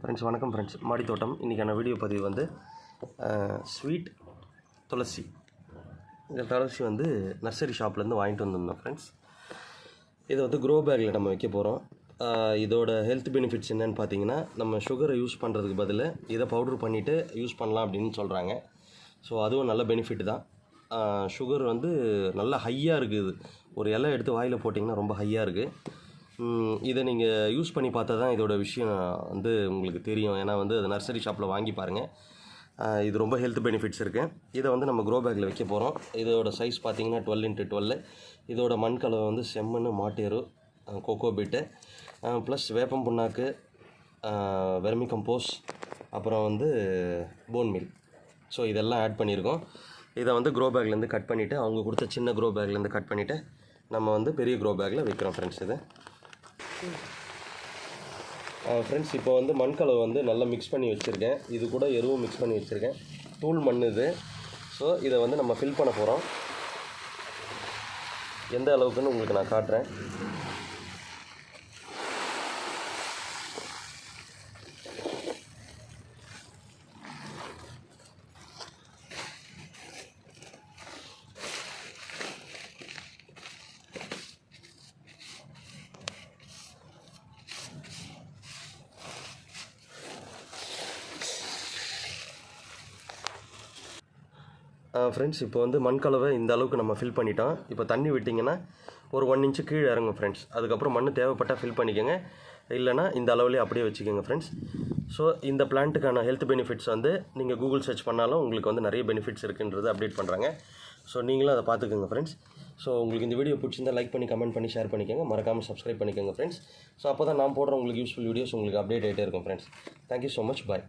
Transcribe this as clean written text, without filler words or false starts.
Friends வணக்கம் friends. மாடி தோட்டம் இன்றைக்கான வீடியோ பதிவு வந்து ஸ்வீட் துளசி. இந்த துளசி வந்து நர்சரி ஷாப்லேருந்து வாங்கிட்டு வந்திருந்தோம் ஃப்ரெண்ட்ஸ். இதை வந்து க்ரோ பேக்கில் நம்ம வைக்க போகிறோம். இதோட ஹெல்த் பெனிஃபிட்ஸ் என்னென்னு பார்த்தீங்கன்னா, நம்ம சுகரை யூஸ் பண்ணுறதுக்கு பதில் இதை பவுடர் பண்ணிவிட்டு யூஸ் பண்ணலாம் அப்படின்னு சொல்கிறாங்க. ஸோ அதுவும் நல்ல பெனிஃபிட் தான். சுகர் வந்து நல்லா ஹையாக இருக்குது. ஒரு இலை எடுத்து வாயில் போட்டிங்கன்னா ரொம்ப ஹையாக இருக்குது. இதை நீங்கள் யூஸ் பண்ணி பார்த்தா தான் இதோட விஷயம் வந்து உங்களுக்கு தெரியும். ஏன்னா வந்து அது நர்சரி ஷாப்பில் வாங்கி பாருங்கள். இது ரொம்ப ஹெல்த் பெனிஃபிட்ஸ் இருக்குது. இதை வந்து நம்ம க்ரோ பேக்கில் வைக்க போகிறோம். இதோட சைஸ் பார்த்திங்கன்னா 12x12. இதோட மண் கலவை வந்து செம்மண், மாட்டேரு, கோகோ பீட்டு, ப்ளஸ் வேப்பம் புண்ணாக்கு, வெர்மி கம்போஸ், அப்புறம் வந்து போன் மில். ஸோ இதெல்லாம் ஆட் பண்ணியிருக்கோம். இதை வந்து க்ரோ பேக்லேருந்து கட் பண்ணிவிட்டு, அவங்க கொடுத்த சின்ன க்ரோ பேக்லேருந்து கட் பண்ணிவிட்டு நம்ம வந்து பெரிய க்ரோ பேக்கில் வைக்கிறோம் ஃப்ரெண்ட்ஸ். இது ஃப்ரெண்ட்ஸ் இப்போ வந்து மண் கலவை வந்து நல்லா மிக்ஸ் பண்ணி வச்சுருக்கேன். இது கூட எருவும் மிக்ஸ் பண்ணி வச்சுருக்கேன். தூள் மண் இது. ஸோ இதை வந்து நம்ம ஃபில் பண்ண போகிறோம். எந்த அளவுக்குன்னு உங்களுக்கு நான் காட்டுறேன். ஃப்ரெண்ட்ஸ் இப்போ வந்து மண் கலவை இந்த அளவுக்கு நம்ம ஃபில் பண்ணிட்டோம். இப்போ தண்ணி விட்டிங்கன்னா ஒரு 1 இன்ச்சு கீழே இறங்கும் ஃப்ரெண்ட்ஸ். அதுக்கப்புறம் மண் தேவைப்பட்டால் ஃபில் பண்ணிக்கோங்க, இல்லைனா இந்த அளவுலேயே அப்படியே வச்சுக்கோங்க ஃப்ரெண்ட்ஸ். ஸோ இந்த பிளான்ட்டுக்கான ஹெல்த் பெனிஃபிட்ஸ் வந்து நீங்கள் கூகுள் சர்ச் பண்ணாலும் உங்களுக்கு வந்து நிறைய பெனிஃபிட்ஸ் இருக்குன்றது அப்டேட் பண்ணுறாங்க. ஸோ நீங்களும் அதை பார்த்துக்கோங்க ஃப்ரெண்ட்ஸ். ஸோ உங்களுக்கு இந்த வீடியோ பிடிச்சிருந்தால் லைக் பண்ணி, கமெண்ட் பண்ணி, ஷேர் பண்ணிக்கோங்க. மறக்காமல் சப்ஸ்கிரைப் பண்ணிக்கோங்க ஃப்ரெண்ட்ஸ். ஸோ அப்போ தான் நான் போடுற உங்களுக்கு யூஸ்ஃபுல் வீடியோஸ் உங்களுக்கு அப்டேட் ஆகிட்டே இருக்கும் ஃப்ரெண்ட்ஸ். Thank you so much. பாய்.